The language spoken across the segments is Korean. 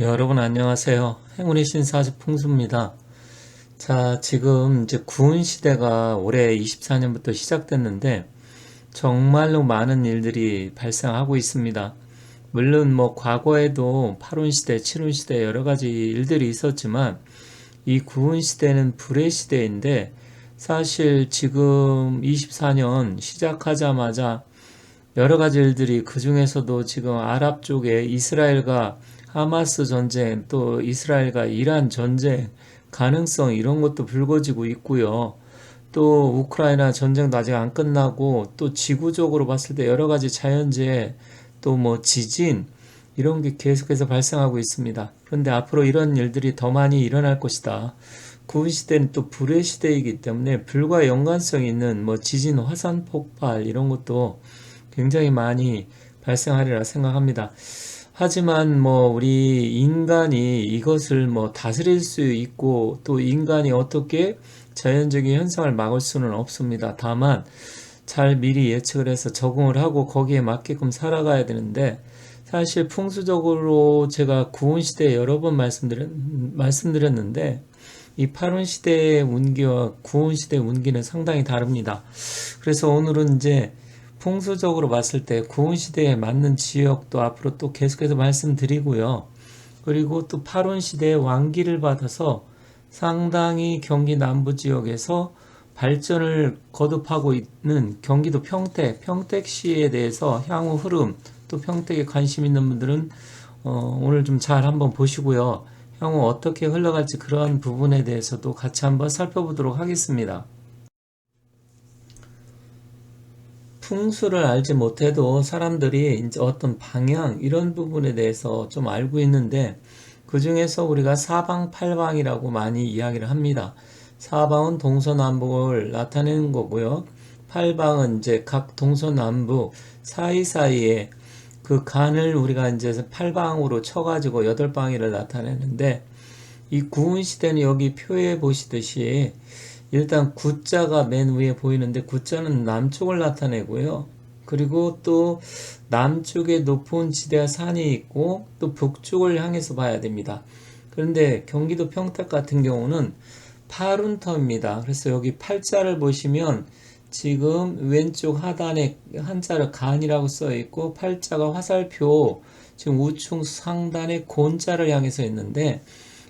여러분 안녕하세요. 행운의 신사주 풍수입니다. 자, 지금 이제 구운 시대가 올해 24년부터 시작됐는데 정말로 많은 일들이 발생하고 있습니다. 물론 뭐 과거에도 8운 시대, 7운 시대 여러 가지 일들이 있었지만 이 구운 시대는 불의 시대인데 사실 지금 24년 시작하자마자 여러 가지 일들이 그 중에서도 지금 아랍 쪽에 이스라엘과 하마스 전쟁, 또 이스라엘과 이란 전쟁 가능성 이런 것도 불거지고 있고요. 또 우크라이나 전쟁도 아직 안 끝나고 또 지구적으로 봤을 때 여러 가지 자연재해, 또 뭐 지진 이런 게 계속해서 발생하고 있습니다. 그런데 앞으로 이런 일들이 더 많이 일어날 것이다. 구은 시대는 또 불의 시대이기 때문에 불과 연관성 있는 뭐 지진, 화산 폭발 이런 것도 굉장히 많이 발생하리라 생각합니다. 하지만 뭐 우리 인간이 이것을 뭐 다스릴 수 있고 또 인간이 어떻게 자연적인 현상을 막을 수는 없습니다. 다만 잘 미리 예측을 해서 적응을 하고 거기에 맞게끔 살아가야 되는데 사실 풍수적으로 제가 구온 시대에 여러 번 말씀드렸는데 이 8운 시대의 운기와 구온 시대의 운기는 상당히 다릅니다. 그래서 오늘은 이제 풍수적으로 봤을 때 구은 시대에 맞는 지역도 앞으로 또 계속해서 말씀드리고요. 그리고 또 8운 시대의 왕기를 받아서 상당히 경기 남부 지역에서 발전을 거듭하고 있는 경기도 평택시에 대해서 향후 흐름, 또 평택에 관심 있는 분들은 오늘 좀 잘 한번 보시고요. 향후 어떻게 흘러갈지 그러한 부분에 대해서도 같이 한번 살펴보도록 하겠습니다. 풍수를 알지 못해도 사람들이 이제 어떤 방향 이런 부분에 대해서 좀 알고 있는데 그 중에서 우리가 사방팔방이라고 많이 이야기를 합니다. 사방은 동서남북을 나타내는 거고요. 팔방은 이제 각 동서남북 사이사이에 그 간을 우리가 이제 팔방으로 쳐가지고 여덟 방위를 나타내는데 이 구운 시대는 여기 표에 보시듯이 일단 구자가 맨 위에 보이는데 구자는 남쪽을 나타내고요. 그리고 또 남쪽에 높은 지대와 산이 있고 또 북쪽을 향해서 봐야 됩니다. 그런데 경기도 평택 같은 경우는 팔운터입니다. 그래서 여기 팔자를 보시면 지금 왼쪽 하단에 한자로 간이라고 써 있고 팔자가 화살표 지금 우측 상단에 곤자를 향해서 있는데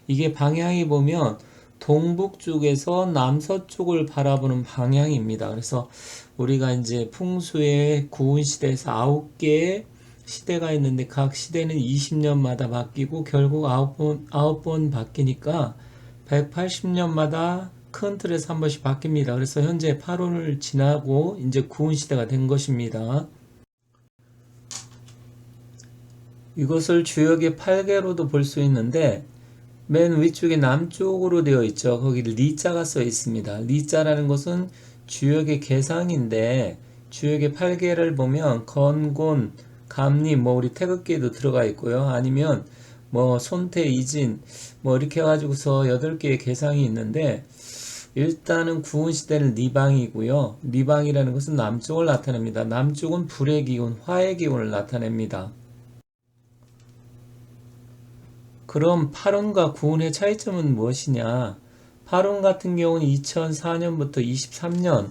이게 방향이 보면 동북 쪽에서 남서쪽을 바라보는 방향입니다. 그래서 우리가 이제 풍수의 구운 시대에서 9개의 시대가 있는데 각 시대는 20년마다 바뀌고 결국 9번 바뀌니까 180년마다 큰 틀에서 한 번씩 바뀝니다. 그래서 현재 8월을 지나고 이제 구운 시대가 된 것입니다. 이것을 주역의 8개로도 볼 수 있는데 맨 위쪽에 남쪽으로 되어 있죠. 거기 리자가 써 있습니다. 리자라는 것은 주역의 개상인데 주역의 8개를 보면 건곤, 감리, 뭐 우리 태극기에도 들어가 있고요. 아니면 뭐 손태, 이진 뭐 이렇게 해가지고서 8개의 개상이 있는데 일단은 구운 시대는 리방이고요. 리방이라는 것은 남쪽을 나타냅니다. 남쪽은 불의 기운, 화의 기운을 나타냅니다. 그럼 8운과 9운의 차이점은 무엇이냐? 8운 같은 경우는 2004년부터 23년,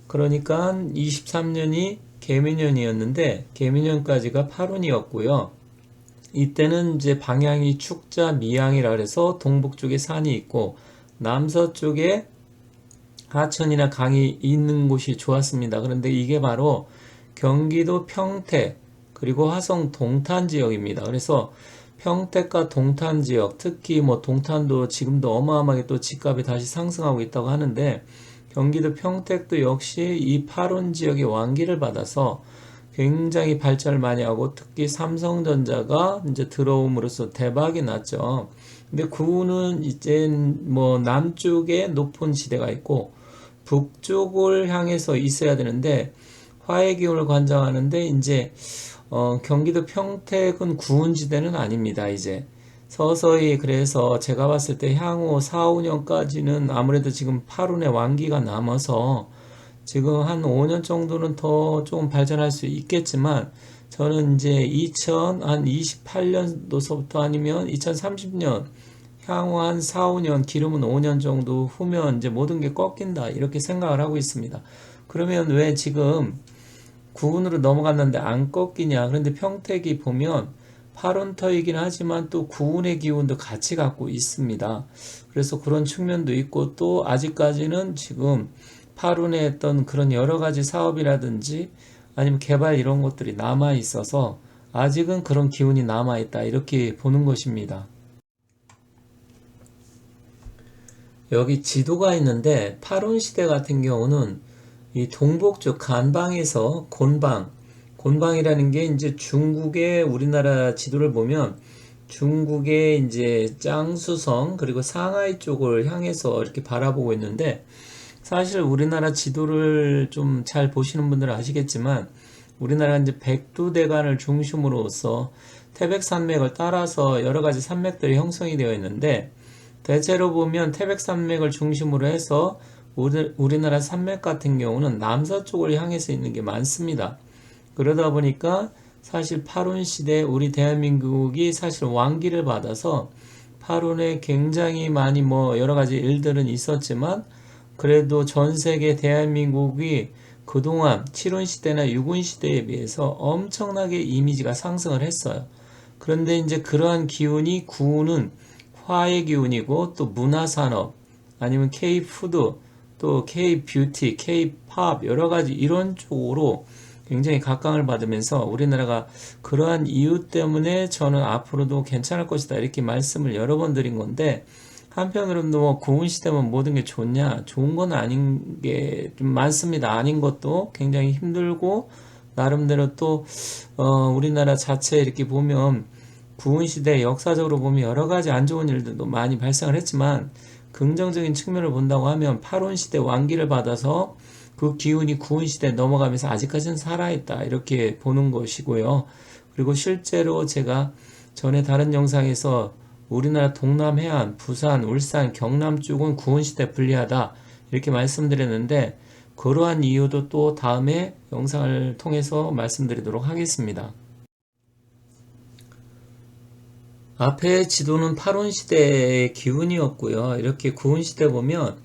그러니까 23년이 개미년이었는데 개미년까지가 8운이었고요. 이때는 이제 방향이 축자 미양이라 그래서 동북 쪽에 산이 있고 남서쪽에 하천이나 강이 있는 곳이 좋았습니다. 그런데 이게 바로 경기도 평택 그리고 화성 동탄 지역입니다. 그래서 평택과 동탄 지역, 특히 뭐 동탄도 지금도 어마어마하게 또 집값이 다시 상승하고 있다고 하는데 경기도 평택도 역시 이 8원 지역의 왕기를 받아서 굉장히 발전을 많이 하고 특히 삼성전자가 이제 들어옴으로써 대박이 났죠. 근데 구는 이제 뭐 남쪽에 높은 지대가 있고 북쪽을 향해서 있어야 되는데 화의 기운을 관장하는데 이제 경기도 평택은 구운지대는 아닙니다. 이제 서서히 그래서 제가 봤을 때 향후 4, 5년까지는 아무래도 지금 8운의 왕기가 남아서 지금 한 5년 정도는 더 조금 발전할 수 있겠지만 저는 이제 2028년도서부터 아니면 2030년 향후 한 4, 5년, 길으면 5년 정도 후면 이제 모든 게 꺾인다. 이렇게 생각을 하고 있습니다. 그러면 왜 지금 구운으로 넘어갔는데 안 꺾이냐? 그런데 평택이 보면 8원터이긴 하지만 또 구운의 기운도 같이 갖고 있습니다. 그래서 그런 측면도 있고 또 아직까지는 지금 8운에 했던 그런 여러 가지 사업이라든지 아니면 개발 이런 것들이 남아 있어서 아직은 그런 기운이 남아 있다. 이렇게 보는 것입니다. 여기 지도가 있는데 8운 시대 같은 경우는 이 동북쪽 간방에서 곤방이라는 게 이제 중국의 우리나라 지도를 보면 중국의 이제 장수성 그리고 상하이 쪽을 향해서 이렇게 바라보고 있는데 사실 우리나라 지도를 좀 잘 보시는 분들은 아시겠지만 우리나라가 이제 백두대간을 중심으로서 태백산맥을 따라서 여러 가지 산맥들이 형성이 되어 있는데 대체로 보면 태백산맥을 중심으로 해서 우리나라 산맥 같은 경우는 남서쪽을 향해서 있는 게 많습니다. 그러다 보니까 사실 8운 시대 우리 대한민국이 사실 왕기를 받아서 8운에 굉장히 많이 뭐 여러 가지 일들은 있었지만 그래도 전 세계 대한민국이 그동안 7운 시대나 6운 시대에 비해서 엄청나게 이미지가 상승을 했어요. 그런데 이제 그러한 기운이 9운은 화의 기운이고 또 문화산업 아니면 K-푸드 또 K-뷰티, K-팝 여러 가지 이런 쪽으로 굉장히 각광을 받으면서 우리나라가 그러한 이유 때문에 저는 앞으로도 괜찮을 것이다 이렇게 말씀을 여러 번 드린 건데 한편으로는 뭐 구운 시대면 모든 게 좋냐? 좋은 건 아닌 게 좀 많습니다. 아닌 것도 굉장히 힘들고 나름대로 또 우리나라 자체 이렇게 보면 구운 시대 역사적으로 보면 여러 가지 안 좋은 일들도 많이 발생을 했지만 긍정적인 측면을 본다고 하면 8운 시대 왕기를 받아서 그 기운이 구운 시대에 넘어가면서 아직까지는 살아있다 이렇게 보는 것이고요. 그리고 실제로 제가 전에 다른 영상에서 우리나라 동남 해안, 부산, 울산, 경남 쪽은 구운 시대 불리하다 이렇게 말씀드렸는데 그러한 이유도 또 다음에 영상을 통해서 말씀드리도록 하겠습니다. 앞에 지도는 8운 시대의 기운이었고요. 이렇게 9운 시대 보면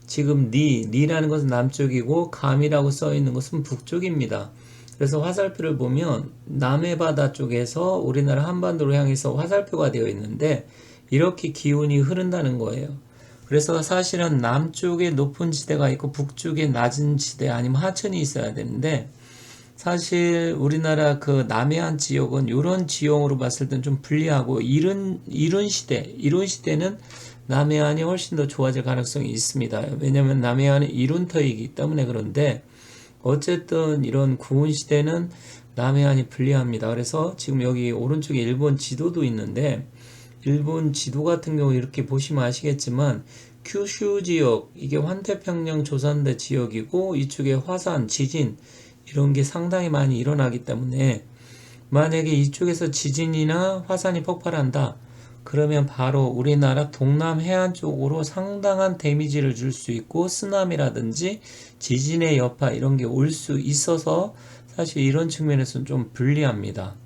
지금 니라는 것은 남쪽이고 감이라고 써 있는 것은 북쪽입니다. 그래서 화살표를 보면 남해 바다 쪽에서 우리나라 한반도를 향해서 화살표가 되어 있는데 이렇게 기운이 흐른다는 거예요. 그래서 사실은 남쪽에 높은 지대가 있고 북쪽에 낮은 지대 아니면 하천이 있어야 되는데 사실 우리나라 그 남해안 지역은 이런 지형으로 봤을 땐 좀 불리하고 이른 시대는 남해안이 훨씬 더 좋아질 가능성이 있습니다. 왜냐하면 남해안은 이룬터이기 때문에 그런데 어쨌든 이런 구운 시대는 남해안이 불리합니다. 그래서 지금 여기 오른쪽에 일본 지도도 있는데 일본 지도 같은 경우 이렇게 보시면 아시겠지만 큐슈 지역 이게 환태평양 조산대 지역이고 이쪽에 화산, 지진 이런 게 상당히 많이 일어나기 때문에 만약에 이쪽에서 지진이나 화산이 폭발한다. 그러면 바로 우리나라 동남 해안 쪽으로 상당한 데미지를 줄 수 있고 쓰나미라든지 지진의 여파 이런 게 올 수 있어서 사실 이런 측면에서는 좀 불리합니다.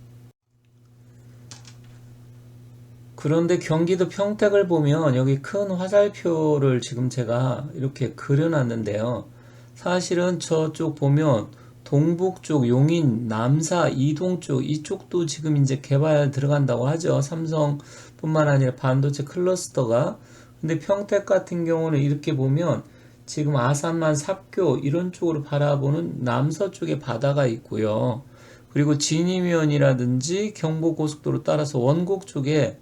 그런데 경기도 평택을 보면 여기 큰 화살표를 지금 제가 이렇게 그려놨는데요. 사실은 저쪽 보면 동북 쪽 용인, 남사, 이동 쪽 이쪽도 지금 이제 개발 들어간다고 하죠. 삼성뿐만 아니라 반도체 클러스터가. 근데 평택 같은 경우는 이렇게 보면 지금 아산만 삽교 이런 쪽으로 바라보는 남서쪽에 바다가 있고요. 그리고 진입면이라든지 경부고속도로 따라서 원곡 쪽에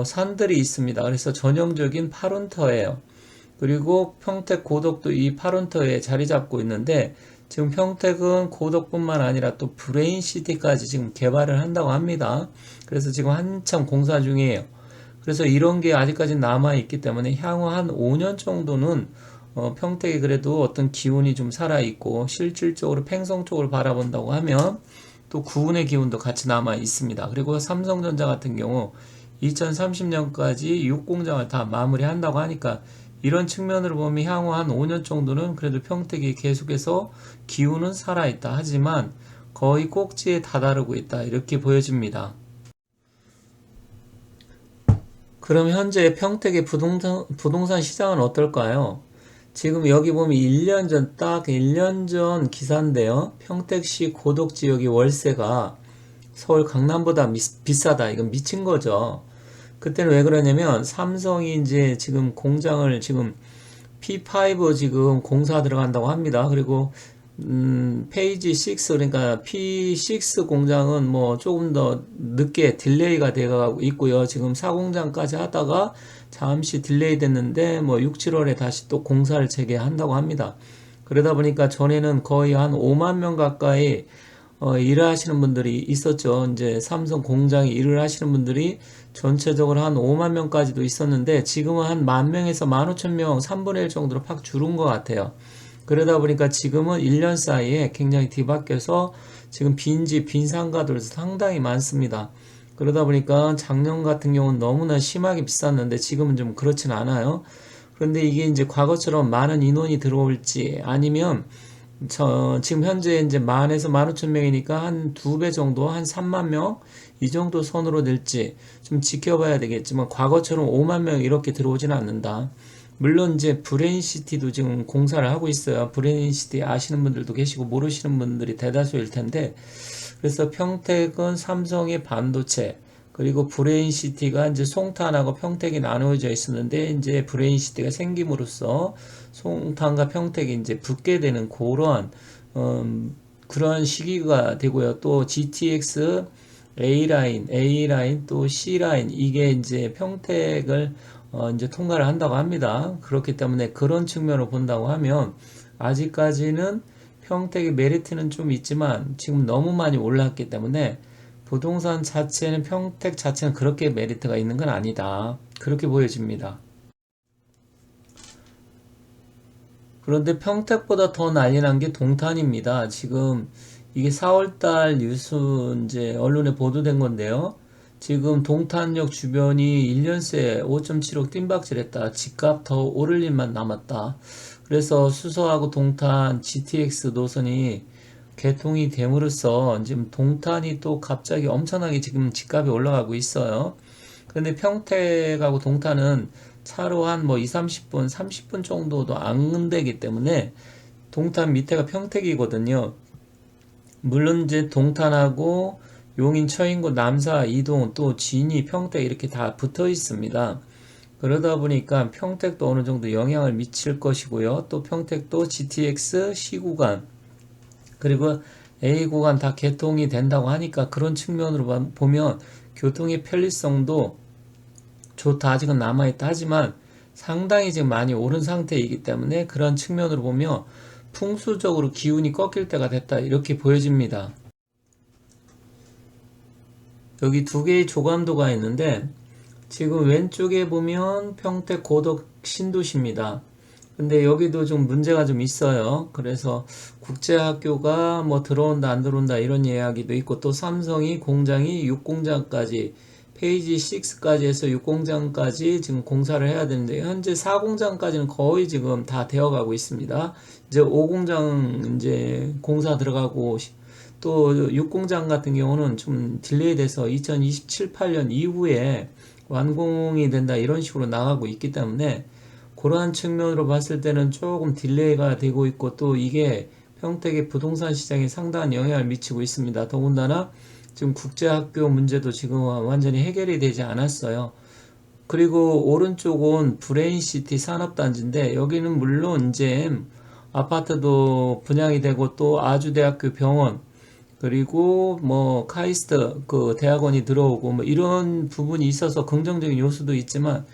산들이 있습니다. 그래서 전형적인 8운터예요. 그리고 평택 고덕도 이 8운터에 자리 잡고 있는데 지금 평택은 고덕뿐만 아니라 또 브레인시티까지 지금 개발을 한다고 합니다. 그래서 지금 한참 공사 중이에요. 그래서 이런 게 아직까지 남아있기 때문에 향후 한 5년 정도는 평택이 그래도 어떤 기운이 좀 살아있고 실질적으로 팽성 쪽을 바라본다고 하면 또 구운의 기운도 같이 남아 있습니다. 그리고 삼성전자 같은 경우 2030년까지 6공장을 다 마무리한다고 하니까 이런 측면으로 보면 향후 한 5년 정도는 그래도 평택이 계속해서 기운은 살아있다. 하지만 거의 꼭지에 다다르고 있다. 이렇게 보여집니다. 그럼 현재 평택의 부동산 시장은 어떨까요? 지금 여기 보면 1년 전, 딱 1년 전 기사인데요. 평택시 고덕지역의 월세가 서울 강남보다 비싸다. 이건 미친 거죠. 그때는 왜 그러냐면 삼성이 이제 지금 공장을 지금 P5 지금 공사 들어간다고 합니다. 그리고 페이지 6 그러니까 P6 공장은 뭐 조금 더 늦게 딜레이가 되어 있고요. 지금 4공장까지 하다가 잠시 딜레이 됐는데 뭐 6, 7월에 다시 또 공사를 재개한다고 합니다. 그러다 보니까 전에는 거의 한 5만 명 가까이 일을 하시는 분들이 있었죠. 이제 삼성 공장에 일을 하시는 분들이 전체적으로 한 5만 명까지도 있었는데 지금은 한 10,000명에서 15,000명 3분의 1 정도로 팍 줄은 것 같아요. 그러다 보니까 지금은 1년 사이에 굉장히 뒤바뀌어서 지금 빈집, 빈 상가들도 상당히 많습니다. 그러다 보니까 작년 같은 경우는 너무나 심하게 비쌌는데 지금은 좀 그렇진 않아요. 그런데 이게 이제 과거처럼 많은 인원이 들어올지 아니면 지금 현재 이제 10,000에서 15,000명이니까 한 2배 정도, 한 3만 명, 이 정도 선으로 늘지 좀 지켜봐야 되겠지만 과거처럼 5만 명 이렇게 들어오지는 않는다. 물론 이제 브레인시티도 지금 공사를 하고 있어요. 브레인시티 아시는 분들도 계시고 모르시는 분들이 대다수일 텐데 그래서 평택은 삼성의 반도체 그리고 브레인시티가 이제 송탄하고 평택이 나누어져 있었는데 이제 브레인시티가 생김으로써 송탄과 평택이 이제 붙게 되는 그런 시기가 되고요. 또 GTX A라인 또 C라인 이게 이제 평택을 이제 통과를 한다고 합니다. 그렇기 때문에 그런 측면으로 본다고 하면 아직까지는 평택의 메리트는 좀 있지만 지금 너무 많이 올랐기 때문에 부동산 자체는 평택 자체는 그렇게 메리트가 있는 건 아니다. 그렇게 보여집니다. 그런데 평택보다 더 난리 난 게 동탄입니다. 지금 이게 4월달 뉴스 이제 언론에 보도된 건데요. 지금 동탄역 주변이 1년 새 5.7억 뜀박질했다. 집값 더 오를 일만 남았다. 그래서 수서하고 동탄 GTX 노선이 개통이 됨으로써 지금 동탄이 또 갑자기 엄청나게 지금 집값이 올라가고 있어요. 그런데 평택하고 동탄은 차로 한 뭐 2, 30분, 30분 정도도 안 되기 때문에 동탄 밑에가 평택이거든요. 물론 이제 동탄하고 용인, 처인구, 남사, 이동, 또 진이, 평택 이렇게 다 붙어 있습니다. 그러다 보니까 평택도 어느 정도 영향을 미칠 것이고요. 또 평택도 GTX, C 구간, 그리고 A 구간 다 개통이 된다고 하니까 그런 측면으로 보면 교통의 편리성도 좋다. 아직은 남아있다. 하지만 상당히 지금 많이 오른 상태이기 때문에 그런 측면으로 보면 풍수적으로 기운이 꺾일 때가 됐다. 이렇게 보여집니다. 여기 두 개의 조감도가 있는데 지금 왼쪽에 보면 평택 고덕 신도시입니다. 근데 여기도 좀 문제가 좀 있어요. 그래서 국제학교가 뭐 들어온다 안 들어온다 이런 이야기도 있고 또 삼성이 공장이 6공장까지 페이지 6까지 해서 6공장까지 지금 공사를 해야 되는데 현재 4공장까지는 거의 지금 다 되어 가고 있습니다. 이제 5공장 이제 공사 들어가고 또 6공장 같은 경우는 좀 딜레이 돼서 2027, 8년 이후에 완공이 된다 이런 식으로 나가고 있기 때문에 그러한 측면으로 봤을 때는 조금 딜레이가 되고 있고 또 이게 평택의 부동산 시장에 상당한 영향을 미치고 있습니다. 더군다나 지금 국제학교 문제도 지금 완전히 해결이 되지 않았어요. 그리고 오른쪽은 브레인시티 산업단지인데 여기는 물론 이제 아파트도 분양이 되고 또 아주대학교 병원 그리고 뭐 카이스트 그 대학원이 들어오고 뭐 이런 부분이 있어서 긍정적인 요소도 있지만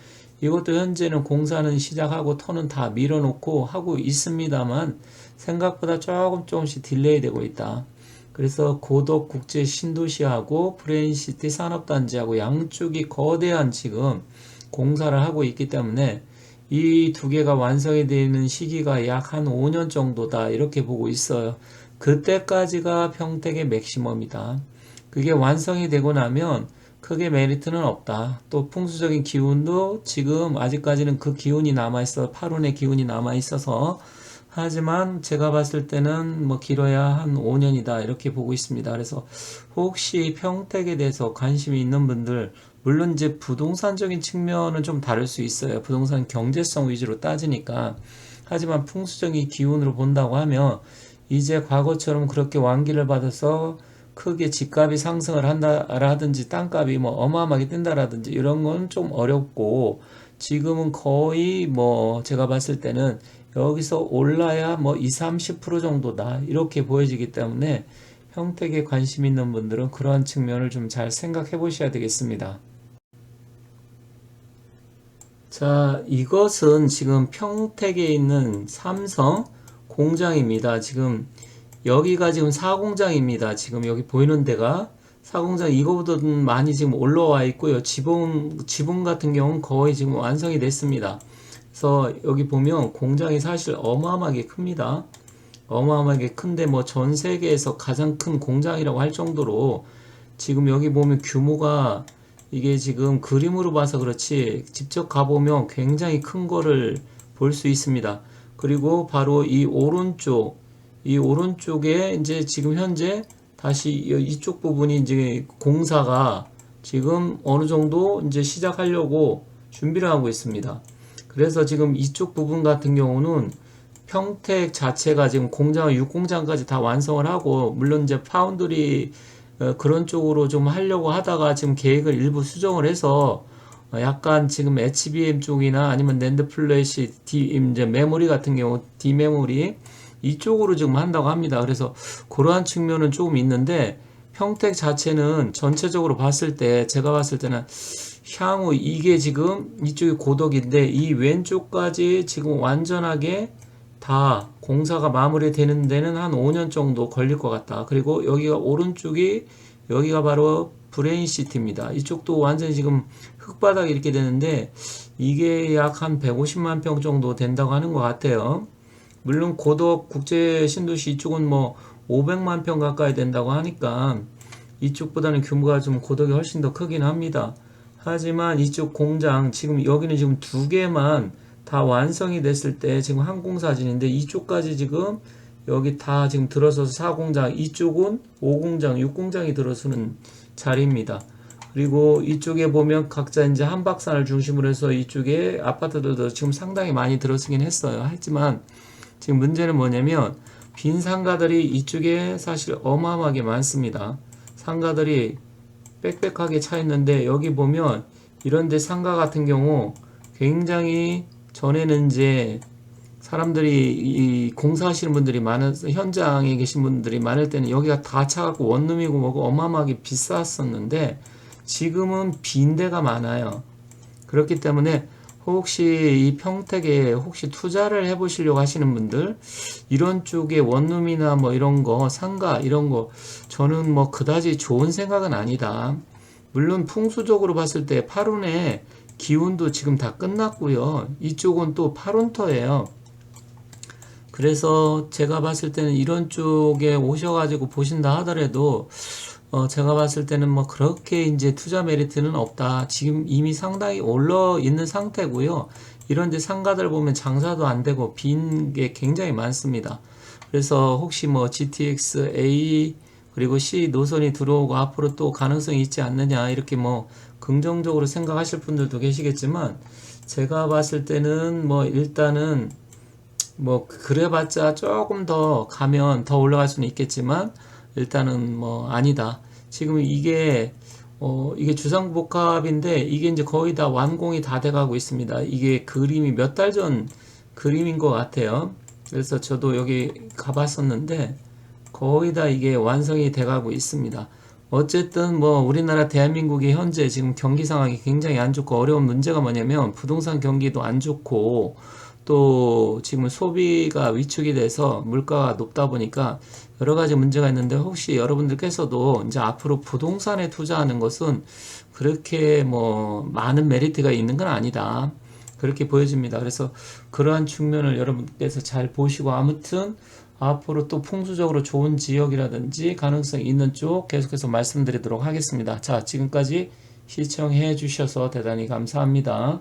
이것도 현재는 공사는 시작하고 터는 다 밀어놓고 하고 있습니다만 생각보다 조금씩 딜레이 되고 있다. 그래서 고덕 국제 신도시하고 브레인시티 산업단지하고 양쪽이 거대한 지금 공사를 하고 있기 때문에 이 두 개가 완성이 되는 시기가 약 한 5년 정도다 이렇게 보고 있어요. 그때까지가 평택의 맥시멈이다. 그게 완성이 되고 나면 크게 메리트는 없다. 또 풍수적인 기운도 지금 아직까지는 그 기운이 남아있어 8운의 기운이 남아있어서 하지만 제가 봤을 때는 뭐 길어야 한 5년이다 이렇게 보고 있습니다. 그래서 혹시 평택에 대해서 관심이 있는 분들, 물론 이제 부동산적인 측면은 좀 다를 수 있어요. 부동산 경제성 위주로 따지니까. 하지만 풍수적인 기운으로 본다고 하면 이제 과거처럼 그렇게 완기를 받아서 크게 집값이 상승을 한다라든지 땅값이 뭐 어마어마하게 뜬다라든지 이런 건 좀 어렵고, 지금은 거의 뭐 제가 봤을 때는 여기서 올라야 뭐 2, 30% 정도다 이렇게 보여지기 때문에 평택에 관심 있는 분들은 그러한 측면을 좀 잘 생각해 보셔야 되겠습니다. 자, 이것은 지금 평택에 있는 삼성 공장입니다. 지금 여기가 지금 사공장입니다. 지금 여기 보이는 데가 사공장, 이거보다 많이 지금 올라와 있고요. 지붕 같은 경우는 거의 지금 완성이 됐습니다. 그래서 여기 보면 공장이 사실 어마어마하게 큽니다. 어마어마하게 큰데 뭐 전 세계에서 가장 큰 공장이라고 할 정도로 지금 여기 보면 규모가, 이게 지금 그림으로 봐서 그렇지 직접 가보면 굉장히 큰 거를 볼 수 있습니다. 그리고 바로 이 오른쪽에 이제 지금 현재 다시 이쪽 부분이 이제 공사가 지금 어느 정도 이제 시작하려고 준비를 하고 있습니다. 그래서 지금 이쪽 부분 같은 경우는 평택 자체가 지금 공장, 육공장까지 다 완성을 하고, 물론 이제 파운드리 그런 쪽으로 좀 하려고 하다가 지금 계획을 일부 수정을 해서 약간 지금 HBM 쪽이나 아니면 낸드 플래시, 이제 메모리 같은 경우 D메모리 이쪽으로 지금 한다고 합니다. 그래서 그러한 측면은 조금 있는데, 평택 자체는 전체적으로 봤을 때 제가 봤을 때는 향후 이게 지금 이쪽이 고덕인데 이 왼쪽까지 지금 완전하게 다 공사가 마무리되는 데는 한 5년 정도 걸릴 것 같다. 그리고 여기가 오른쪽이, 여기가 바로 브레인시티입니다. 이쪽도 완전히 지금 흙바닥이 이렇게 되는데 이게 약 한 150만 평 정도 된다고 하는 것 같아요. 물론 고덕 국제 신도시 이쪽은 뭐 500만 평 가까이 된다고 하니까 이쪽보다는 규모가 좀 고덕이 훨씬 더 크긴 합니다. 하지만 이쪽 공장 지금 여기는 지금 두 개만 다 완성이 됐을 때 지금 항공사진인데, 이쪽까지 지금 여기 다 지금 들어서서 4공장, 이쪽은 5공장, 6공장이 들어서는 자리입니다. 그리고 이쪽에 보면 각자 이제 한박산을 중심으로 해서 이쪽에 아파트들도 지금 상당히 많이 들어서긴 했어요. 하지만 지금 문제는 뭐냐면 빈 상가들이 이쪽에 사실 어마어마하게 많습니다. 상가들이 빽빽하게 차 있는데 여기 보면 이런데 상가 같은 경우 굉장히, 전에는 이제 사람들이 이 공사하시는 분들이 많아서 현장에 계신 분들이 많을 때는 여기가 다 차갖고 원룸이고 뭐고 어마어마하게 비쌌었는데 지금은 빈 데가 많아요. 그렇기 때문에 혹시 이 평택에 혹시 투자를 해보시려고 하시는 분들, 이런 쪽에 원룸이나 뭐 이런 거, 상가 이런 거 저는 뭐 그다지 좋은 생각은 아니다. 물론 풍수적으로 봤을 때 파룬의 기운도 지금 다 끝났고요. 이쪽은 또 파룬터예요. 그래서 제가 봤을 때는 이런 쪽에 오셔가지고 보신다 하더라도 제가 봤을 때는 뭐 그렇게 이제 투자 메리트는 없다. 지금 이미 상당히 올라 있는 상태고요. 이런 데 상가들 보면 장사도 안 되고 빈 게 굉장히 많습니다. 그래서 혹시 뭐 GTX A 그리고 C 노선이 들어오고 앞으로 또 가능성이 있지 않느냐 이렇게 뭐 긍정적으로 생각하실 분들도 계시겠지만, 제가 봤을 때는 뭐 일단은 뭐 그래봤자 조금 더 가면 더 올라갈 수는 있겠지만 일단은 뭐 아니다. 지금 이게 주상복합인데 이게 이제 거의 다 완공이 다 돼가고 있습니다. 이게 그림이 몇 달 전 그림인 것 같아요. 그래서 저도 여기 가봤었는데 거의 다 이게 완성이 돼가고 있습니다. 어쨌든 뭐 우리나라 대한민국이 현재 지금 경기 상황이 굉장히 안 좋고 어려운 문제가 뭐냐면 부동산 경기도 안 좋고 또 지금 소비가 위축이 돼서 물가가 높다 보니까 여러 가지 문제가 있는데, 혹시 여러분들께서도 이제 앞으로 부동산에 투자하는 것은 그렇게 뭐 많은 메리트가 있는 건 아니다. 그렇게 보여집니다. 그래서 그러한 측면을 여러분께서 잘 보시고, 아무튼 앞으로 또 풍수적으로 좋은 지역이라든지 가능성이 있는 쪽 계속해서 말씀드리도록 하겠습니다. 자, 지금까지 시청해 주셔서 대단히 감사합니다.